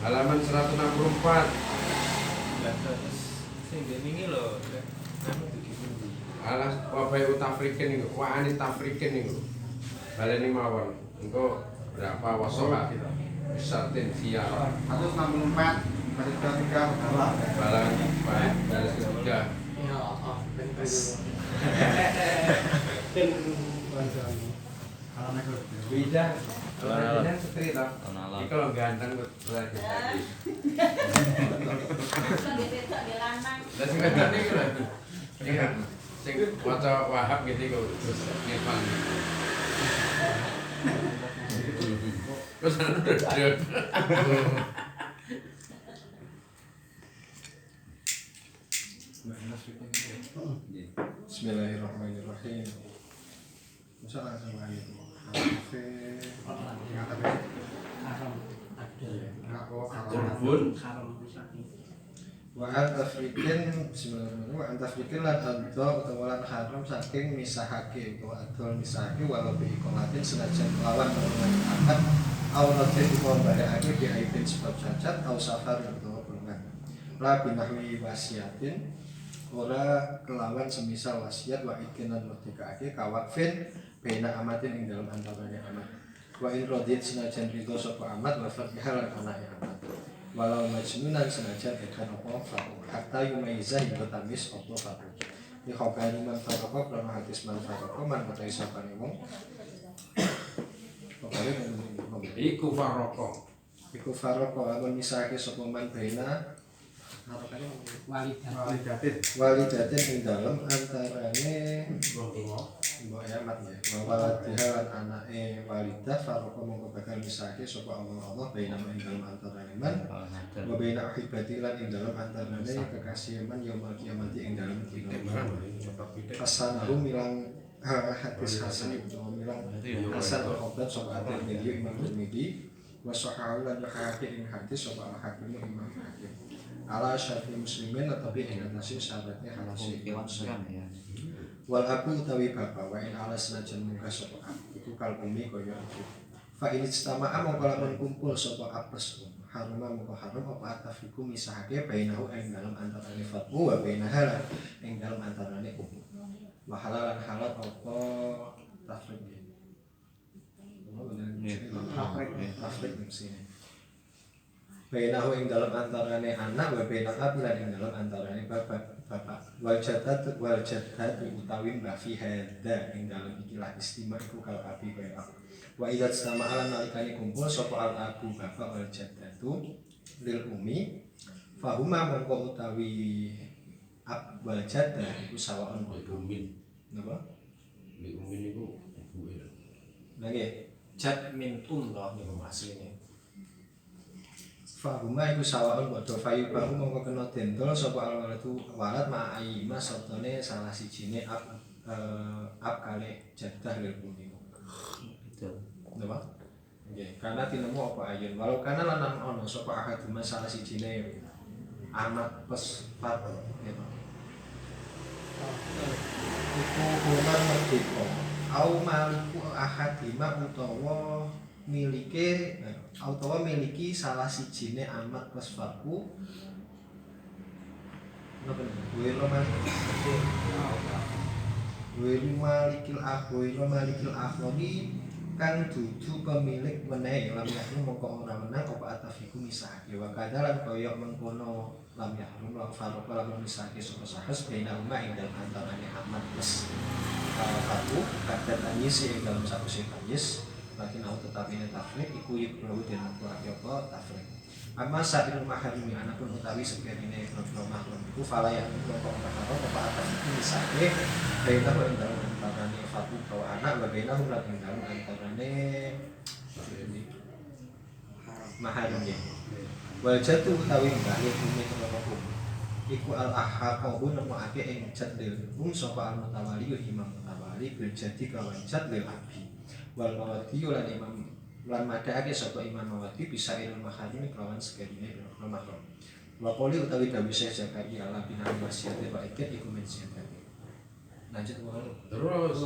Halaman 164. Ini loh. Alas wabai utafrikin itu, wa'ani tafrikin itu. Baleni mawon. Engko berapa wasoka kita? Bisatin siar. 164 baris 23 bawah. Balang baris ketiga. Iya, Beda. Kalau ini setri toh. Iki kalau ganteng kok lagi tadi. Lah sing wedok niki lho. Iya. Sing waca Wahab gitu kok terus Irfan. Terus ada. Bismillahirrahmanirrahim. Masa langsung aja tuh. Wa tasrikin bismillahirrahmanirrahim wa tasrikin lan adza utawa lan haram saking misahake utawa adol misahake walau bi ikolatin senajan lawan akad auratin utawa badake bi aibin sebab cacat au safar utawa golongan la binahwi wasiatin ora kelawan semisal wasiat wa ikinan merdekaake kawakfin bena amatin ing dalam antaranya amat wa in radit senajan ridho sapa amat wa fatiha lan anake amat walau majnunan senajan edan apa fatu hatta yumaizah hingga tamis apa fatu di khobani man fatoko karena hadis man fatoko man katai sapane wong Iku faroko. iku faroko amun misake sapa man baina walidatin ing dalem antarane mbok amat ya waladiha lan anake walidah faroko mongko bakal misake sapa Allah baina ing dalem antarane man wa baina ahibati lan ing dalem antarane kekasih man yaumul kiamati ing dalem dina asanahu milang hadis hasan itu milang hasan obat sapa Tirmidzi Imam Tirmidzi wa sahahu lan hakim ing hadis sapa al-Hakim Imam Hakim ala syafi muslimin tetapi ing atase syaratnya halasi wal abu utawi bapak wa in ala senajan muka sapa itu kalbumi kaya itu fa in istama'a mongko lamun kumpul sapa apes haruma mongko haram apa atafiku misahake bainahu ing dalam antarane fatwa wa bainaha ing dalam antarane wa halalan halal apa tafrik tafrik sini bainahu ing dalam antarane anak wa bainaha lan ing dalam antarane bapak wal jadat utawi mbah fi hadza ing dalam ikilah istimewa iku kal abi kaya wa idza sama ala nalikane kumpul sapa al abu bapak wal jadatu lil umi fahuma mongko utawi ab wal jadah iku sawaun Umin. napa Li umin iku ibuke. lha nggih jad min loh niku asline fahuma iku sawaun padha fayu bahu mongko kena dendol sapa alwaladu walad ma'ai mas sartane salah sijine ab kali jadah lil umi betul napa nggih karena tinemu apa ayun walau kana lan ono sapa ahad masalah sijine anak pes fat gitu iku bulan merdeka au maliku ahadima utawa miliki salah sijine amat plus farku napa malikil akhoni kang dudu pemilik menehi lam yahrum mongko ora menang apa atafiku misahake wa kadalan kaya mengkono lam yahrum lan farqa lam misahake sapa sahas bena umma ing dalem antarane amat plus farku kadang tanyis ing dalem sakuse tanyis lakin au tetapi ini tafrik iku yukro den apa tafrik amma sa'il maharimi anapun utawi sekiranya ibnu mahrum iku fala ya mongko ora apa atas iki misake baina ing dalem antarane fatu kawa anak wa baina hum lan ing dalem antarane maharimi wal jatu utawi mbahye bumi kelaku iku al ahaqahu nemake ing jadil sapa al mutawali imam mutawali bil jadi kawan jadil abi wal mawati lan imam lan madhake sapa Imam Nawawi bisa ilmu maharim kelawan sekedine mahram. Wa qoli utawi dawuh Syekh Zakaria ala bina wasiate wa iket iku mensiate. Lanjut wae. Terus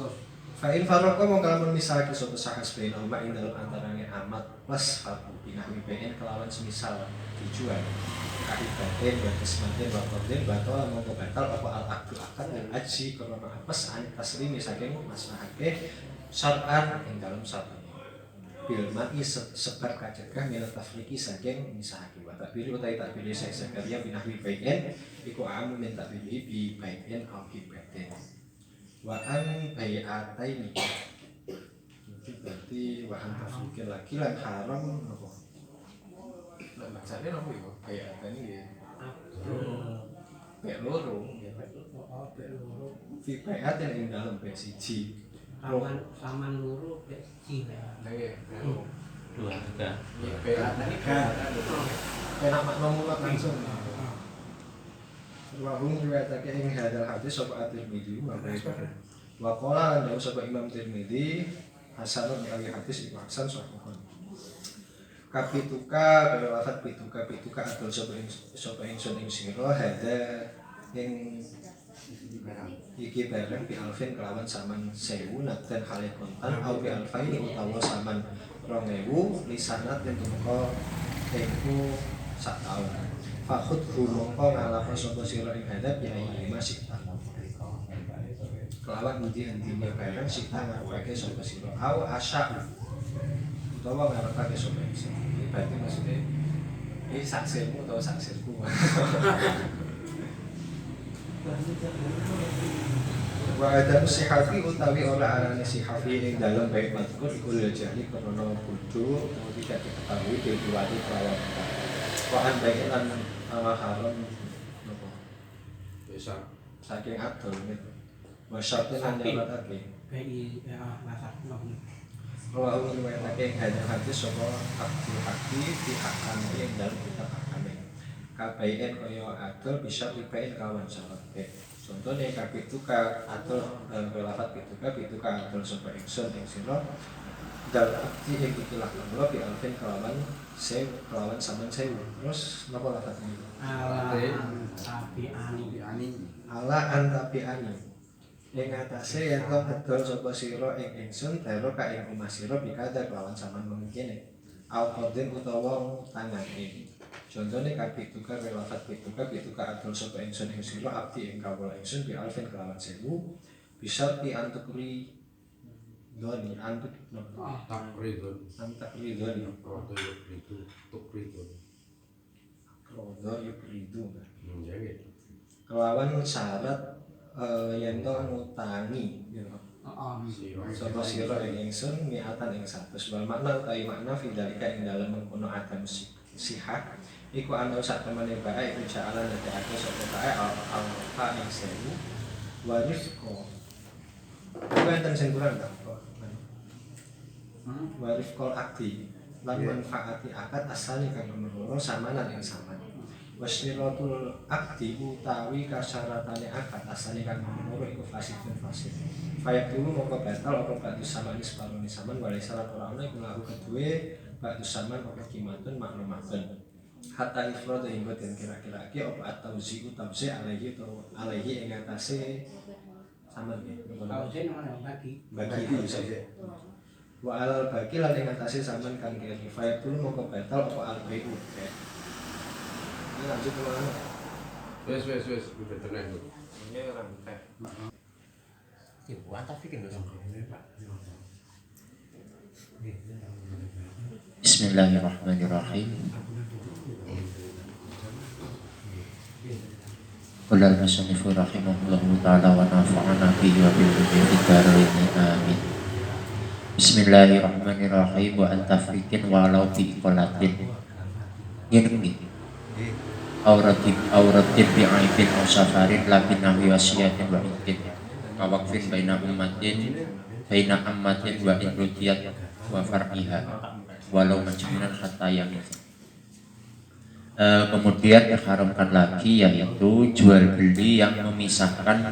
Fa'in farroqa mongko lamun misahake sapa sahas baina huma ing dalem antarane amat plus farqu bina BN kelawan semisal dijual. Kaibaten wa kismaten wa qadin batal mongko batal apa al-aqdu akad dan aji karena apes an taslimi saking maslahake syar'an ing dalem syar'an. Bilmai sebar kacegah minat tafriki saking misahake wa tabiri utawi tabiri Syekh Zakaria binahwi bayin iku amu min tabiri bi bayin au hibatin wa an bayatain itu berarti wa an tafriki lagi lan haram apa nek bacane apa iku bayatain iki pek loro fi bayatin ing dalem pek siji Saman loro pek cile. Dua tiga. Enak makna mulat langsung. Wahum riwayatake ing hadal hadis sapa At-Tirmidzi wa qala lan dawuh sapa Imam Tirmidzi hasanun awi hadis iku hasan sahihun. Kapituka berwafat pituka atul sapa ingsun ing sira hada ing iki bareng bi alfin kelawan saman 1000 dan hale kontan au bi alfain utawa saman 2000 lisanat yang tumeka iku sak taun. Fakhud mongko ngalapo sapa sira ing hadap ya lima sita. Kelawan endi-endine bareng sita ngarepake sapa sira au asya utawa ngarepake sapa sira. Iki berarti maksudnya ini saksimu atau saksirku. Wa ada sihafi utawi ora arane sihafi ing dalem baik mazkur iku jahli karena kudu tidak diketahui diwati kelawan wa an baik lan haram napa bisa saking adol niku wa syartun lan nyalatake BI masak nopo. kalau riwayatake hanya hadis saka Abdul Hadi di akan ing dalem kitab akane kabaien kaya adol bisa dibain kawan syarat contohnya kapituka atau relafat pituka atau sapa ingsun ing sira dal abdi ing ikilah kula bi alfin kelawan saman 1000 terus napa lafadznya ala antabi ani ing atase yen adol sapa sira ing ingsun tero ka ing omah sira bikada kelawan saman mengkene au qadin utawa tangane. Contohnya kapituka relafat pituka adol sapa ingsun ing sira abdi ing kawula ingsun bi alfin kelawan 1000 bisa di antukri doni antuk takridun doni rodo yukridu tukridun rodo yukridu ya gitu kelawan syarat yen to ngutangi sapa sira ing ingsun miatan ing 100 wal makna utawi makna fidalika ing dalem mengkono adam sihah iku ana sak temene bae iku jalan dadake sapa bae alfa ing 1000 warifko kuwi enten sing kurang ta warifkol akti lan manfaati akad asale kang nomor 2 samanan ing saman wasiratul akdi utawi kasyaratane akad asale kang nomor 2 iku fasidun fasid fayak dulu mongko batal apa batu saman separone saman wali salat ora ana iku lahu kedue batu saman apa kimatun maklumatun hatta ifrad hingga den kira-kira iki apa at-tauzi utawzi alaihi ing atase saman nggih Tauzen ana bagi itu saja wa alal baki lan ing atase saman kang kira fayak dulu mongko batal apa al-bai'u ini lanjut ke mana? wes udah tenang dulu Ini orang teh. Ibu tapi kan Bismillahirrahmanirrahim. Qala al-musannifu rahimahullahu ta'ala wa nafa'ana bihi wa bil ulumi fid dharain amin. Bismillahirrahmanirrahim wa antafrikin walau bi qolatin. Ini auratin bi'aibin aw safarin la binahi wasiyatin wa intin mawaqfin baina ummatin baina ammatin wa inrudiyat wa far'iha walau majmunan hatta yamin. Kemudian diharamkan lagi yaitu jual beli yang memisahkan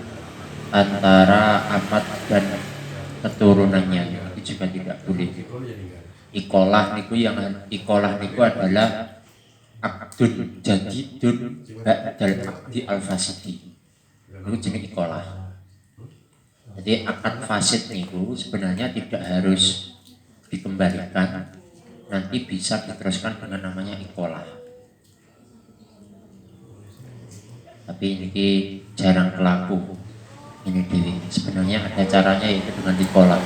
antara amat dan keturunannya, itu juga tidak boleh. ikolah niku adalah akdun jadidun ba'dal akdi al-fasidi. Itu jenis ikolah. Jadi akad fasid niku sebenarnya tidak harus dikembalikan, nanti bisa diteruskan dengan namanya ikolah. Tapi ini jarang berlaku. Ini sebenarnya ada caranya, yaitu dengan ikolah.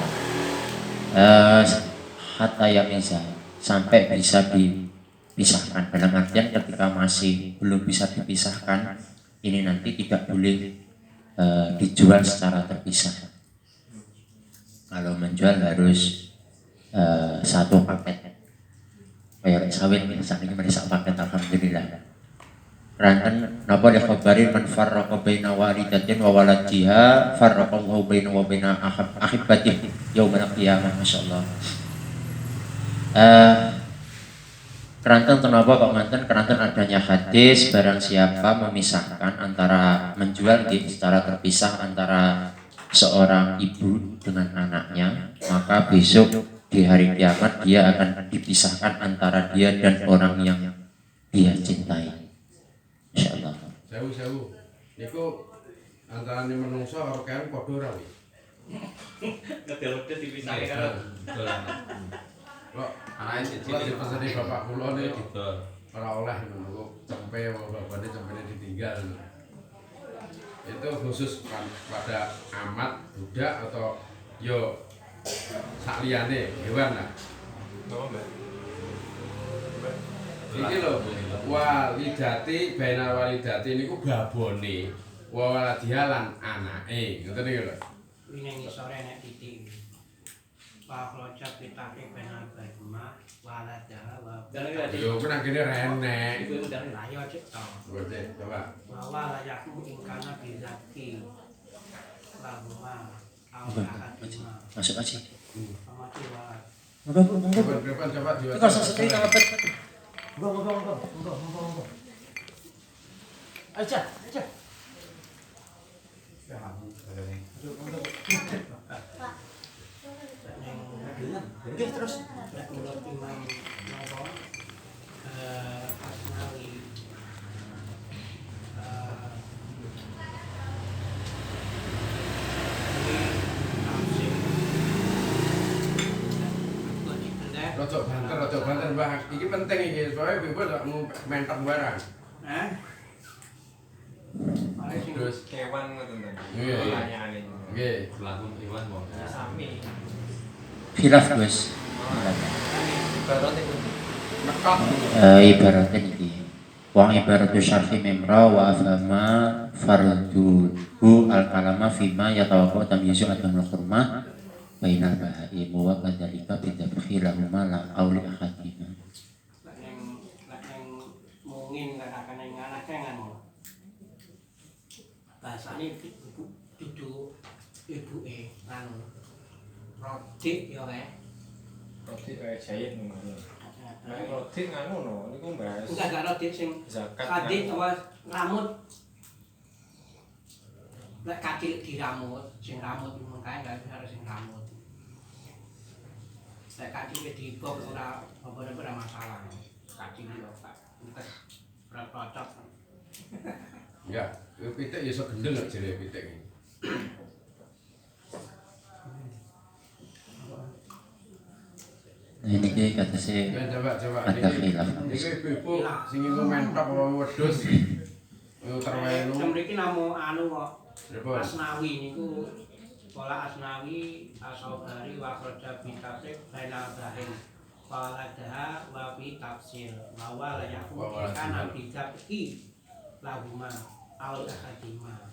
Hatta yamiza, sampai bisa dipisahkan. Dalam artian ketika masih belum bisa dipisahkan, ini nanti tidak boleh dijual secara terpisah. Kalau menjual harus satu paket. Kayak sawit misalnya mereka paket, alhamdulillah. Ranten napa li khabari man farraqa baina walidatin wa waladiha farraqallahu baina wa baina ahibbatihi yaumil qiyamah, masyaallah. Keranten kenapa kok manten? Keranten adanya hadis barang siapa memisahkan antara menjual secara terpisah antara seorang ibu dengan anaknya, maka besok di hari kiamat dia akan dipisahkan antara dia dan orang yang dia cintai. Insyaallah. Sewu. Niku antarané menungso karo kewan padha ora wi. Ngedel-ngedel dipisahi karo dolanan. Kok anake siji dipeseni bapak kula nih didol. Ora oleh ngono cempe bapakne cempene ditinggal. Itu khusus pada amat, budak atau yo sakliyane hewan lah. Iki lho, walidati baina walidati niku babone wa waladiha lan anake. Ngoten iki lho. Ini sore nek titik. Pak Lojak ditake benar baima waladah wa. Yo kena kene renek. Itu udah ayo cek to. Bote, coba. Bahwa layakmu ingkana bizaki lahuma al-ahadima Masuk aja. amati wa Coba Itu kalau sesuai ngapet. Monggo. Aja. Terus menurut Imam Nawawi Asnawi Rada banter Mbah. Iki penting iki, soalnya bebas gak mau mentok barang. Terus Kewan ngoten to. Iya. Pertanyaane. nggih. Berlaku kewan mau. Sami. Khilaf Gus. Ibarat itu. Nekot. Ibaratnya ini. Wa ibaratu syarfi memra wa afhama farduhu al-kalama fima yatawaqqa'u tamyizu adamul hurmah bainal baha'im wa kadzalika bidabhi lahuma la auli ahadima. Lek mungin katakan yang anak kan bahasane dudu ibuke anu rodik ya kae. Roti jahit ngono. Nek roti nganu no, niku bahas. Enggak rodik sing Zakat. kadit apa rambut. Lek kadit diramut, sing rambut mung kae enggak harus sing rambut. Lek kadit diikop ora apa-apa masalah. Kadit yo Pak. Ora cocok. Enggak, pitik ya iso gendeng kok jere pitik iki. Nah, ini kata saya Ya coba. ada khilaf. Iki ibu sing iku mentok apa wedhus. Terwelu. Mriki namo anu kok Napa? Asnawi niku pola Asnawi Asobari wa khraja bi tafsir bainal bahin waladaha wa bi tafsir bahwa layak kana bidabi lahuma al ahadima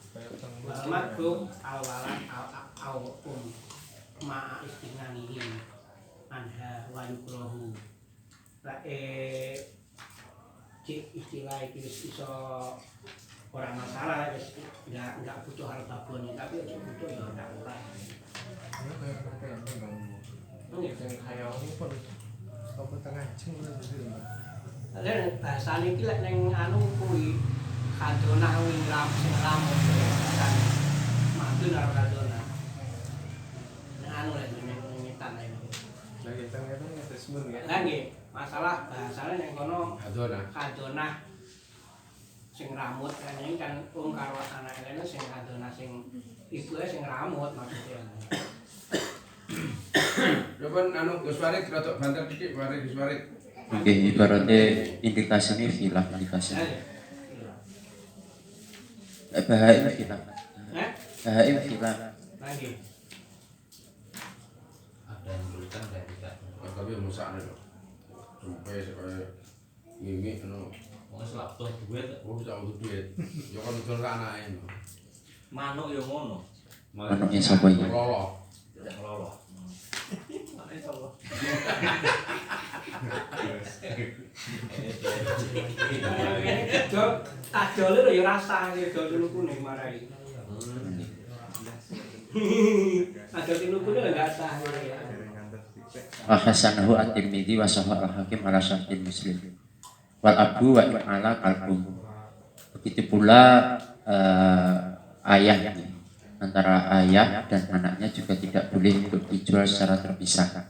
wa makruh al walad al ma istinanihim anha wa yukrahu la istilah itu iso orang masalah enggak butuh hal babon tapi aja butuh ya enggak ora. Lha bahasane iki lek ning anu kuwi kadona wing sing lamun kan madun karo kadona. Nek anu lek ning ngetan ae. Lagi tengah-tengah terus semen ya. Lah nggih, masalah bahasane ning kono Adona. kadonah sing rambut kan ini kan karo anake lene sing kadonah sing ibuke sing rambut maksudnya. Ya pun anu Gus Farid rada banter titik Farid Gus Farid. Oke, ibaratnya indikasinya khilaf indikasi. Bahaim khilaf. Bahaim khilaf. Lagi. Ada yang tulisan dan tidak. Tapi musakne lho. Sampai supaya ngimi anu Wong selap tuh duit. oh tak butuh duit. Ya kan dol anake. Manuk ya ngono. Manuknya sapa iki? Lolo. Ngelolo. Mana sapa? Do tajole lho ya rasa do dulu kuning marai. Ada tilu kuning enggak sah. Wa hasanahu at-Tirmidzi wa sahih al-Hakim ala syartil Muslim. Wal abu wa ala kalbum. Begitu pula ayah antara ayah dan anaknya juga tidak boleh untuk dijual secara terpisah.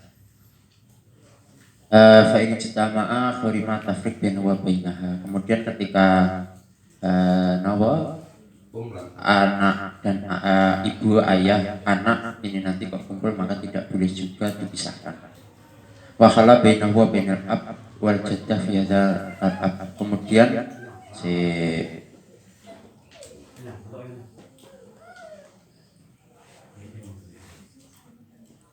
Fa in jitama'a khurima tafriq bainahu wa bainaha. Kemudian ketika anak dan ibu ayah anak ini nanti kok kumpul maka tidak boleh juga dipisahkan. Wa khala bainahu wa bainal ab wal jaddah fi hadzal ab. Kemudian si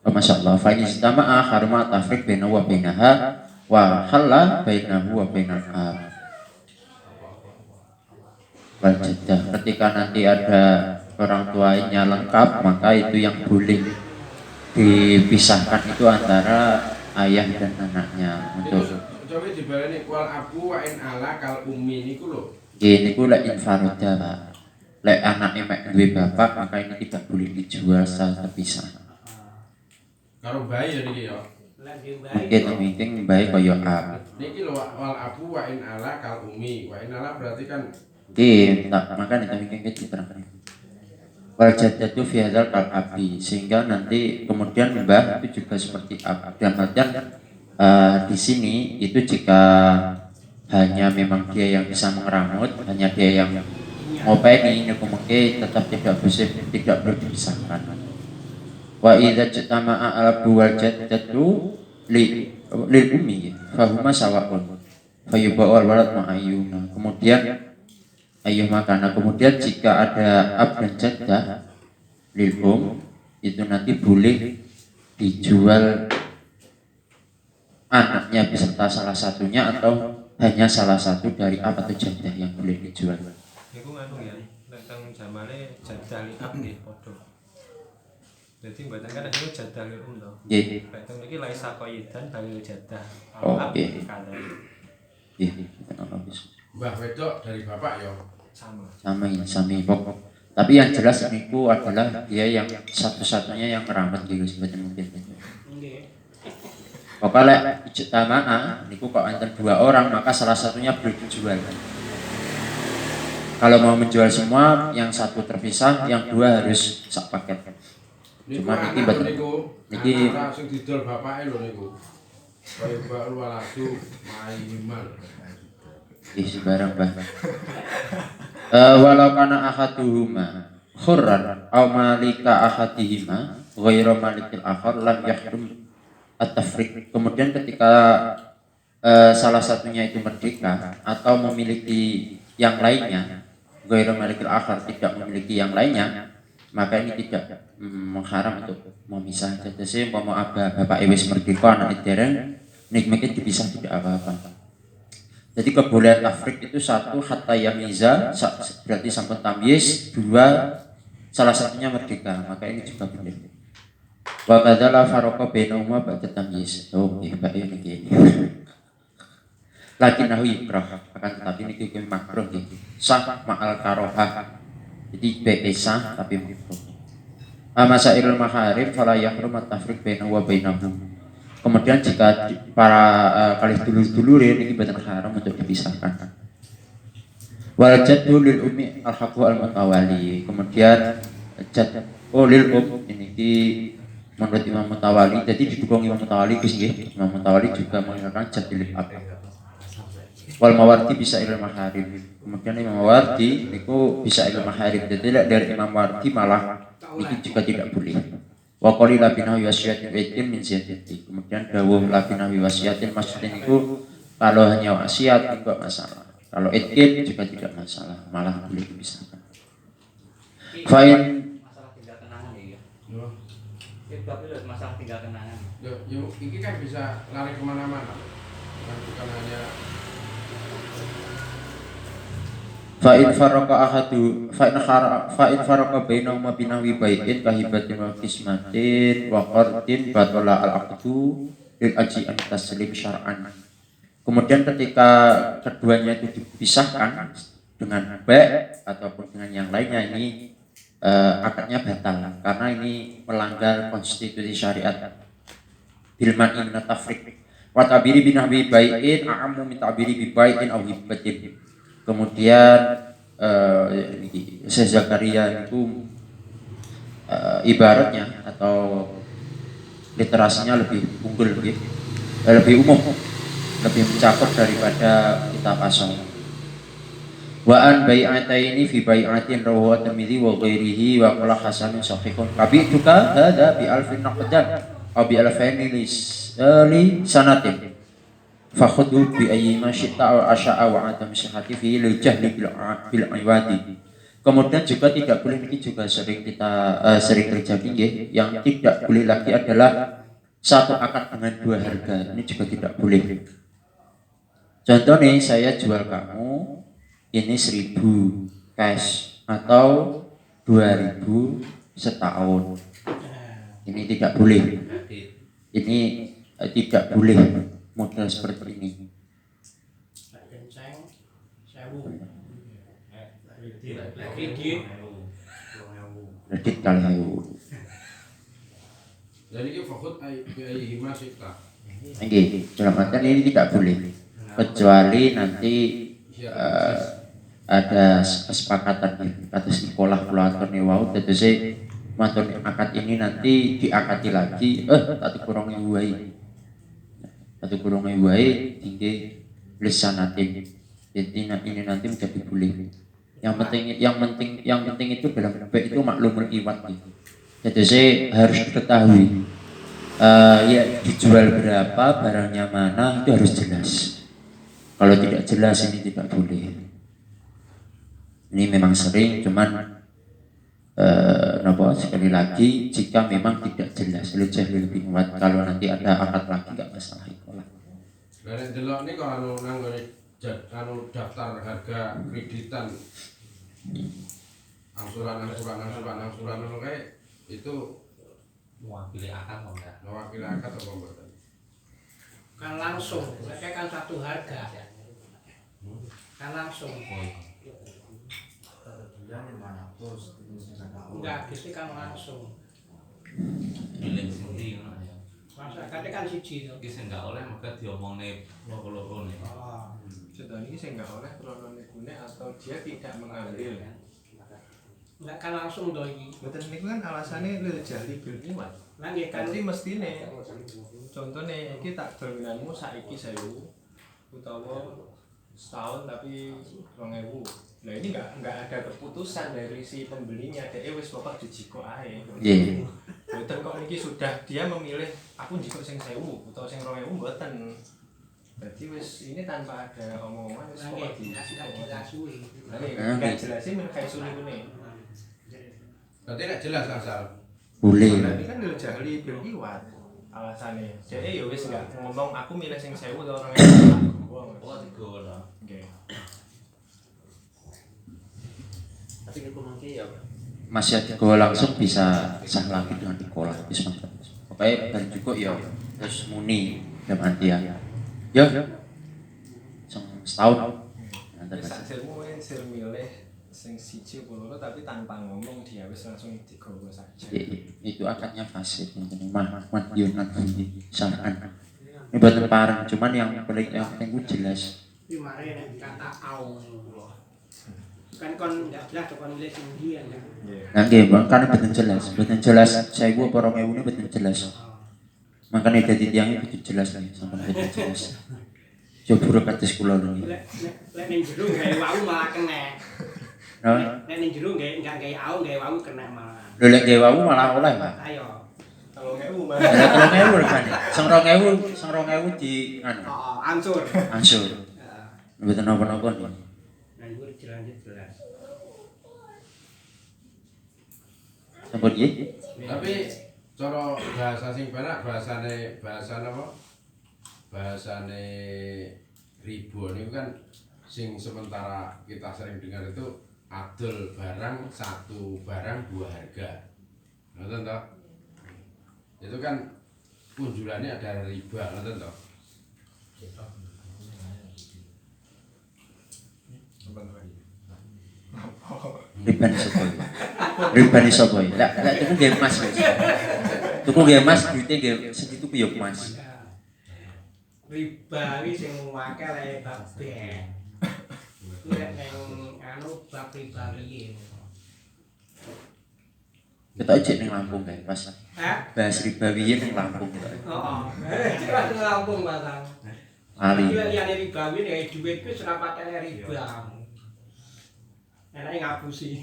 Masya Allah, fa in istama'a haruma tafriq bainahu wa bainaha wa halla bainahu wa bainal ab wal jaddah. Ketika nanti ada orang tuanya lengkap, maka itu yang boleh dipisahkan itu antara ayah dan anaknya. Untuk coba dibaleni wal abu wa in ala kal ummi niku lho. ini ku lek infaroda, Pak. Lek anaknya mek duwe bapak, maka ini tidak boleh dijual secara terpisah. Karo bayi ya niki ya. Lagi baik. Mungkin baik kaya ab. Niki lho wal abu wa in ala kal ummi. Wa in ala berarti kan Maka kita mungkin diterangkan. Wal jaddatu fi hadzal kal abi, sehingga nanti kemudian mbah itu juga seperti ab. Dan artian di sini itu jika hanya memang dia yang bisa mengeramut, hanya dia yang ngopeni, ini mungkin tetap tidak boleh dipisahkan. Wa idza jatama'a al-abu wal jaddatu lil ummi fa huma sawa'un fa yubau al-walad ma'ayyuna. Kemudian ayuh makana, kemudian jika ada ab dan jaddah lil itu nanti boleh dijual anaknya beserta salah satunya atau hanya salah satu dari ab atau jaddah yang boleh dijual. Iku nganu ya, tentang zamane jaddah li ab nggih padha. Jadi mboten kan itu jaddah li to. Nggih. Tentang iki laisa qayyidan balil jaddah. Oke. Nggih, mbah wedok dari bapak ya. sami pokok. Tapi yang jelas niku adalah dia yang satu-satunya yang merawat gitu sebenarnya mungkin. Nggih. Pokoknya ijtama'a niku kok antar dua orang maka salah satunya boleh dijual. Kalau mau menjual semua, yang satu terpisah, yang dua harus sak paket. Cuma niki betul. Niki langsung didol bapake lho niku. Kaya ba'ul waladu ma'iman. ih sembarang bah. Walau kana ahaduhuma khurran aw malika ahadihima ghairu malikil akhar lam yahrum at-tafriq. Kemudian ketika salah satunya itu merdeka atau memiliki yang lainnya, ghairu malikil akhar tidak memiliki yang lainnya, maka ini tidak mengharam untuk memisah. Jadi mau bapak wis merdeka anak dereng nikmati dipisah tidak apa-apa. Jadi kebolehan tafrik itu satu hatta yamiza berarti sampun tamyiz, dua salah satunya merdeka, maka ini juga boleh. Wa kadzala farqa bainahuma ba'da tamyiz. Oh, nggih, Pak ini gini. Lakinnahu yukrah, akan tetapi ini hukum makruh nggih. Sah ma'al karohah. Jadi sah tapi makruh. Masailul maharim fala yahrum at-tafriq bainahu wa bainahum. Kemudian jika para kali dulur-dulur ini badan haram untuk dipisahkan. Wal jaddu lil ummi al-haqqu al-mutawali. Kemudian jad lil ini di menurut Imam Mutawali. Jadi didukung Imam Mutawali Gus nggih. Imam Mutawali juga mengatakan jadil apa. Wal Mawardi bisa ilmu maharim. Kemudian Imam Mawardi niku bisa ilmu maharim. Jadi dari Imam Mawardi malah itu juga tidak boleh. Wa qali labina wasiyatin waitin min ziyadati. Kemudian dawuh labina wasiyatin maksudnya niku kalau hanya wasiat enggak masalah. Kalau itkin juga tidak masalah, malah boleh dipisahkan. Fa'in Masalah tinggal kenangan ya. Yo, Tapi lu masalah tinggal kenangan. ini kan bisa lari kemana-mana, bukan hanya fa'in faraka bainahuma binawi baitin kahibatin wa qismatin wa qardin batala al-aqdu lil aji'an taslim syar'an. Kemudian ketika keduanya itu dipisahkan dengan baik ataupun dengan yang lainnya, ini akadnya batal karena ini melanggar konstitusi syariat. Bilman min tafriq wa tabiri binahwi bai'in a'ammu min tabiri bi bai'in aw hibatin. Kemudian Syekh Zakaria itu ibaratnya atau literasinya lebih unggul, lebih umum, lebih mencakup daripada kitab asal. Wa an bai'ataini fi bai'atin rawahu at-Tirmidzi wa ghairihi wa qala hasanun sahihun. Tapi juga ada bi alfin naqdan aw bi alfaini li sanatin. Fakhudhu bi ayyi ma syi'ta wa asya'a wa adam sihhati fi lil jahli bil iwadi. Kemudian juga tidak boleh, ini juga sering terjadi nggih, yang tidak boleh lagi adalah satu akad dengan dua harga. Ini juga tidak boleh. Contoh nih, saya jual kamu ini 1.000 cash atau 2.000 setahun. Ini tidak boleh. Ini tidak boleh model seperti ini. Kenceng, sewu. Kredit kali jadi ini fokus ayah masih tak. Oke, dalam artian ini tidak boleh kecuali nanti ada kesepakatan atas sekolah pelatur wau terus matur akad ini nanti diakati lagi tak kurang wae tinggi lisanatin. Jadi ini nanti menjadi boleh. Yang penting itu dalam baik itu maklumul iwat gitu. Jadi saya harus diketahui ya dijual berapa, barangnya mana, itu harus jelas. Kalau tidak jelas ini tidak boleh. Ini memang sering, cuman sekali lagi jika memang tidak jelas lebih kuat. Kalau nanti ada akad lagi nggak masalah itu lah. Dari delok ini kalau anu daftar harga kreditan angsuran anu kayak itu Mewakili akad kok enggak? mewakili akad apa mboten? Kan langsung, mereka kan satu harga. Kan langsung. Enggak, gitu kan langsung. Milih sendiri ngono ya. Masyarakatnya kan siji to. Iki sing enggak oleh maka diomongne loro-loro nih. Oh. Contoh ini saya nggak oleh krono negune atau dia tidak mengambil. Enggak kan langsung to iki. Betul niku kan alasannya lil jahli bil iwat. Nang nggih kan Berarti mestine contohnya iki tak dominanmu saiki 1.000 utawa setahun tapi 2.000. Nah ini nggak ada keputusan dari si pembelinya, dia wis bapak dijiko ae. Iya. Mboten kok niki sudah dia memilih aku njiko sing 1.000 utawa sing 2.000 mboten. Berarti wis ini tanpa ada omongan wis nang pokok nggih dijiko. jelas kuwi. Nah ini nggak jelasin men kayak suni kene. Berarti tidak jelas asal. Boleh. Berarti kan lil jahli bil iwat alasannya. Jadi ya wis nggak ngomong aku milih sing 1.000 utawa 2.000. Oh, digono. Oke. Tapi niku mangke ya Masih digowo langsung bisa sah lagi dengan dikolah wis mantap. Pokoknya dan juga ya terus muni dalam artian ya setahun nanti Wis hasilmu sir milih sing siji apa loro tapi tanpa ngomong dia wis langsung digowo saja. itu akadnya fasid madiyunan syar'an. Ini buatan parang, cuman yang paling penting jelas. Iki mari nek kata au. Kan kon nggak jelas kon nilai tinggi ya. Nah, nggih, Bang, kan betul jelas 1000 apa 2000 ini betul jelas. Makanya dadi tiyang iki betul jelas nih, sampeyan betul jelas. Coba buruk kados kula lho. Lek ning jero gawe wau malah kena. Nah, Nek ning jero enggak gawe au gawe wau kena malah. lho lek gawe wawu malah oleh, Pak. Ayo. Kalau ngewu mah. Lah 3000 regane. Sing 2000 di anu, Oh, ansur. ansur. Mboten napa-napa nih. Nganggur jelas. Sampun nggih. Tapi cara bahasa sing penak bahasa apa? Bahasane riba niku kan sing sementara kita sering dengar itu adol barang satu barang dua harga. Ngoten toh? Itu kan kunjulannya ada riba, ngoten toh? Ribani sapa ya? Lah tuku nggih emas. Tuku nggih emas duite nggih segitu ku ya emas. Riba iki sing akeh lek bab ben. Lek nang anu bab riba iki. Kita ejek ning Lampung kae, Mas. Bahas riba wiyen ning Lampung kok. Heeh. Jelas ning Lampung, Mas. Ali. Iki liyane riba kuwi nek dhuwit kuwi ora patene riba. Enake ngapusi.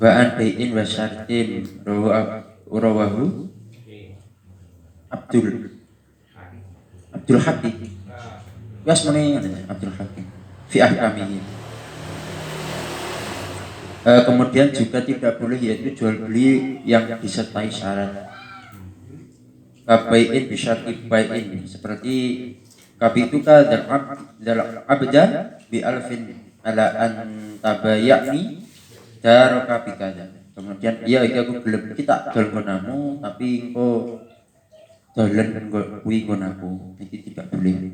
Wa'an bai'in wa syartin rawahu Abdul Hakim. Wes muni Abdul Hakim fi ahkamihi. Kemudian juga tidak boleh yaitu jual beli yang disertai syarat. Kabai'in bisyarti bai'in seperti kabituka dalam abdan bi alfin ala an tabayani daroka bikada. Kemudian iya iki aku gelem kita dol gonamu tapi engko dolen kuwi gonaku. Iki tidak boleh.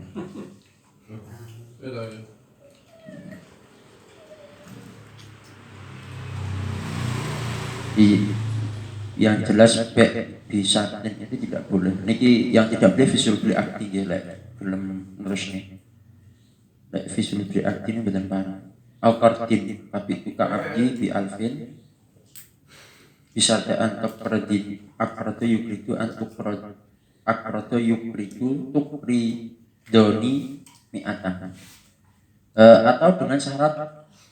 Yang jelas bisa dan itu tidak boleh. Niki yang tidak boleh visul beli akti ya lek belum nerusnya. Lek visul beli akti ini benar parah. Al-Qartin tapi tuka abdi bi alfin bisa daan tukradin akrato yukritu tukri doni mi'atan atau dengan syarat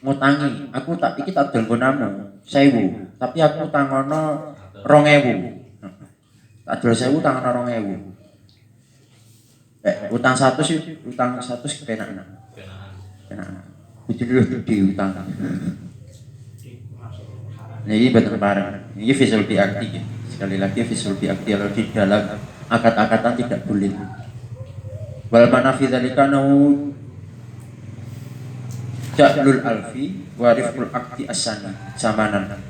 ngutangi aku tak iki tak dol gonamu 1000 tapi aku tangono 2000 tak dol 1000 tangono 2000 utang 100 kepenak kudu diutang. Ini betul barang. Ini visual biakti. Sekali lagi visual biakti kalau di dalam akad-akatan tidak boleh. Wal mana fi dzalika nau ja'lul alfi wa rifqul akti asani samanan.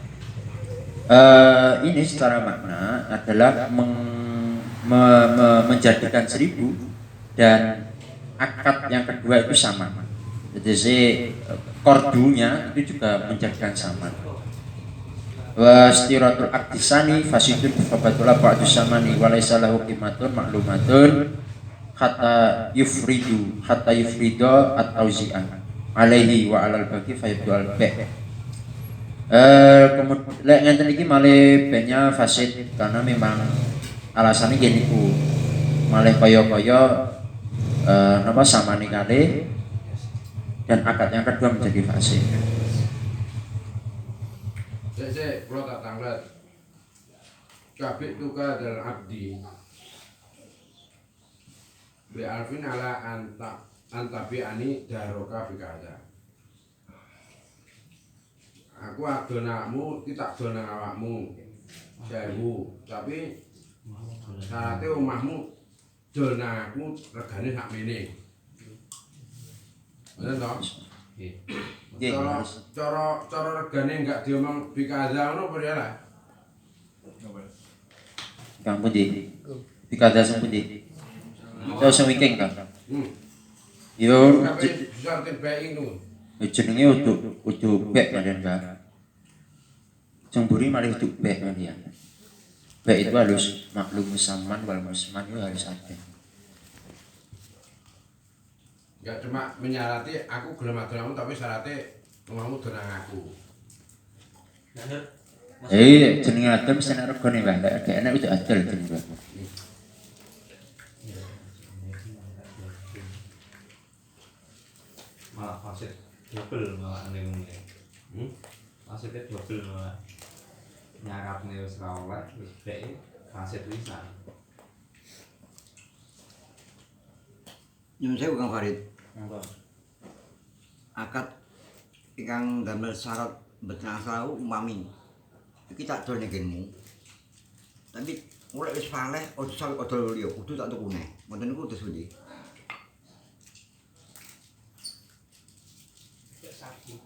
Ini secara makna adalah menjadikan 1000 dan akad yang kedua itu sama. Jadi kordunya itu juga menjadikan sama. Wastiratul aktisani fasidun fabatullah ba'du samani walaysa lahu qimatun maklumatun hatta yufridu at-tauzi'an alaihi wa alal baqi fayabdu al-ba'. Kemudian lek ngenten iki malih benya fasid karena memang alasannya gini ku malih kaya-kaya napa samane kalih dan akad yang kedua menjadi fasih. Saya kalau tak tanglet kabit tuka dalam abdi bi alfin ala antabi ani daroka bikada. Aku adonakmu kita adonang awakmu 1000 tapi syaratnya omahmu dona aku regane sakmene. Bener toh? Cara regane enggak diomong bikaza ngono apa ya lah? Kang pundi? Bikaza sing pundi? Saya sing wiking Kang. Yo bisa terbaik itu. jenenge udu bek kalian Kang. Jemburi malih udu bek kalian. Bek itu harus maklum musaman wal musman itu harus ada. Enggak cuma menyarati aku gelem adol kamu tapi syaratnya kamu donang aku. Jenenge adol mesti ana regane Mbah. Lek enak udah adol jenenge. Malah fasid double malah ning ngene. Fasidnya double malah. Nyaratne wis ra oleh, wis beke fasid pisan. Nyun sewu Kang Farid. Akad ingkang damel syarat mboten asal umpami iki tak dol negenmu. Tapi mulai wis faleh ojo sampe odol liya kudu tak tuku neh. Mboten niku terus pundi? Sapi.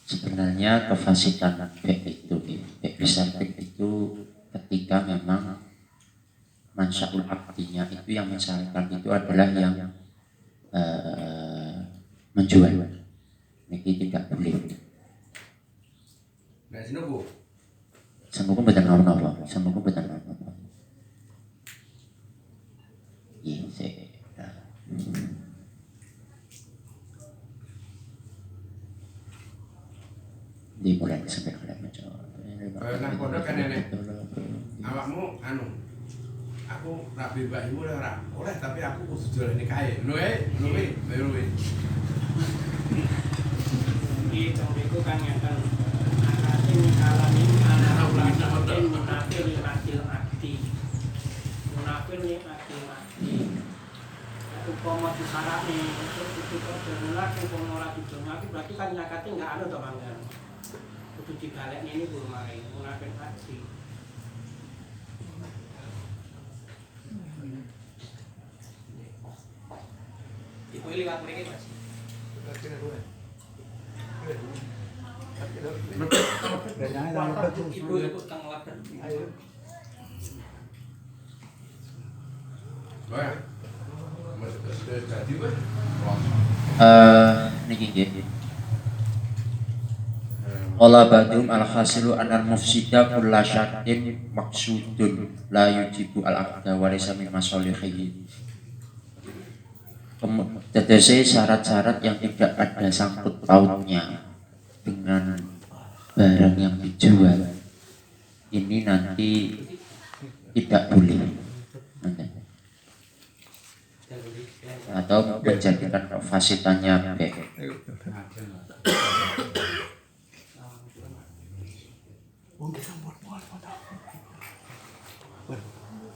Sebenarnya kefasitan bek bisa itu ketika memang mansya'ul abdinya itu yang mensyariatkan itu adalah yang menjual. Niki tidak boleh. Nek sinuku Semoga betul apa? Semoga betul apa? Iya, saya. Di bulan sampai bulan macam. nah kono kan nenek. Awakmu anu aku rabi bayimu ora oleh tapi aku kudu doleni kae. Ngono wae, ngono wae. Di tembiku kan ngeten akatin kalami anak ulamatin munafil akil akti munafil ni akil akti upama disarane itu kok dengar upama ora didongake berarti kan nyakate enggak ada to manggan kudu dibalekne ini kudu mari munafil akti. Iku liwat mriki Mas. Ibu ikut kang lapar. Wah. Jadi weh. Niki nggih. Qala ba'dhum al-hasilu an al-mufsida kulla syartin maksudun la yujibu al-aqda wa laysa min masalihihi. Tetese syarat-syarat yang tidak ada sangkut pautnya dengan barang yang dijual ini nanti tidak boleh atau menjadikan fasitannya baik.